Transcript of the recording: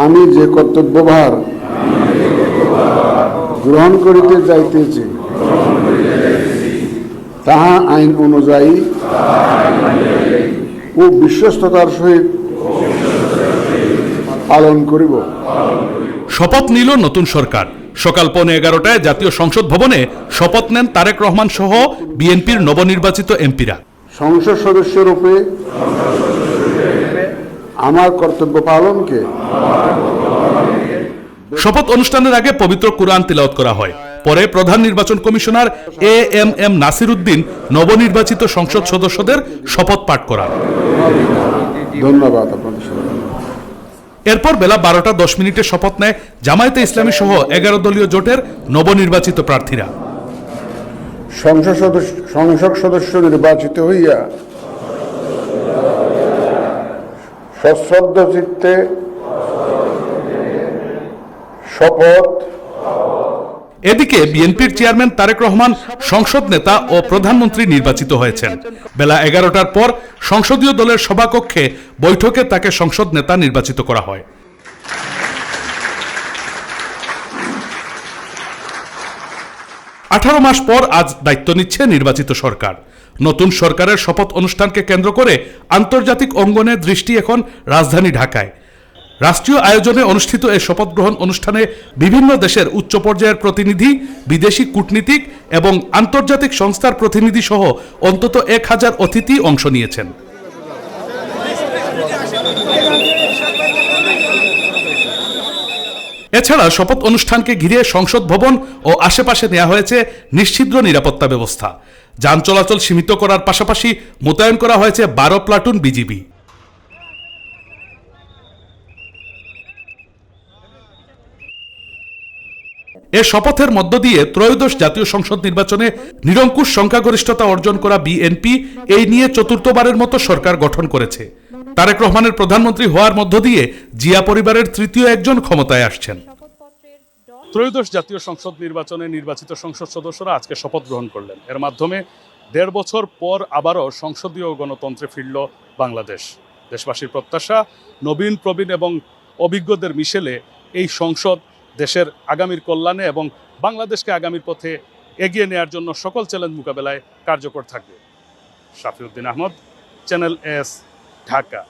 আমি যে কর্তব্যভার গ্রহণ করিতে যাইতেছি তাহা আইন অনুযায়ী ও বিশ্বস্ততার সহিত পালন করিব। শপথ নিল নতুন সরকার। সকাল 11:15টায় জাতীয় সংসদ ভবনে শপথ নেন তারেক রহমান সহ বিএনপির নবনির্বাচিত এমপিরা। সংসদ সদস্যরূপে আমার কর্তব্য পালনকে। শপথ অনুষ্ঠানের আগে পবিত্র কুরআন তিলাওয়াত করা হয়। পরে প্রধান নির্বাচন কমিশনার এএমএম নাসির উদ্দিন নবনির্বাচিত সংসদ সদস্যদের শপথ পাঠ করান। ধন্যবাদ আপনাদের। এরপর বেলা 12:10 শপথ নেয় জামায়াতে ইসলামী সহ 11 দলীয় জোটের নবনির্বাচিত প্রার্থীরা। সংসদ সদস্য নির্বাচিত হইয়া সশ্রদ্ধ চিত্তে শপথ। এদিকে বিএনপির চেয়ারম্যান তারেক রহমান সংসদ নেতা ও প্রধানমন্ত্রী নির্বাচিত হয়েছেন। বেলা 11টার পর সংসদীয় দলের সভাকক্ষে বৈঠকে তাকে সংসদ নেতা নির্বাচিত করা হয়। আঠারো মাস পর আজ দায়িত্ব নিচ্ছে নির্বাচিত সরকার। নতুন সরকারের শপথ অনুষ্ঠানকে কেন্দ্র করে আন্তর্জাতিক অঙ্গনে দৃষ্টি এখন রাজধানী ঢাকায়। রাষ্ট্রীয় আয়োজনে অনুষ্ঠিত এই শপথ গ্রহণ অনুষ্ঠানে বিভিন্ন দেশের উচ্চ পর্যায়ের প্রতিনিধি, বিদেশি কূটনীতিক এবং আন্তর্জাতিক সংস্থার প্রতিনিধি সহ অন্তত 1000 অতিথি অংশ নিয়েছেন। এছাড়া শপথ অনুষ্ঠানকে ঘিরে সংসদ ভবন ও আশেপাশে নেওয়া হয়েছে নিশ্ছিদ্র নিরাপত্তা ব্যবস্থা। যান চলাচল সীমিত করার পাশাপাশি মোতায়েন করা হয়েছে 12 প্লাটুন বিজিবি। এ শপথের মধ্য দিয়ে ত্রয়োদশ জাতীয় সংসদ নির্বাচনে নিরঙ্কুশ সংখ্যাগরিষ্ঠতা অর্জন করা বিএনপি এই নিয়ে চতুর্থবারের মতো সরকার গঠন করেছে। তারেক রহমানের প্রধানমন্ত্রী হওয়ার মধ্য দিয়ে জিয়া পরিবারের তৃতীয় একজন ক্ষমতায় আসছেন। ত্রয়োদশ জাতীয় সংসদ নির্বাচনে নির্বাচিত সংসদ সদস্যরা আজকে শপথ গ্রহণ করলেন। এর মাধ্যমে 1.5 বছর পর আবারও সংসদীয় গণতন্ত্রে ফিরল বাংলাদেশ। দেশবাসীর প্রত্যাশা, নবীন প্রবীণ এবং অভিজ্ঞদের মিশেলে এই সংসদ দেশের আগামীর কল্যাণে এবং বাংলাদেশকে আগামীর পথে এগিয়ে নেওয়ার জন্য সকল চ্যালেঞ্জ মোকাবেলায় কার্যকর থাকবে। শাফিউদ্দিন আহমদ, চ্যানেল এস, ঢাকা।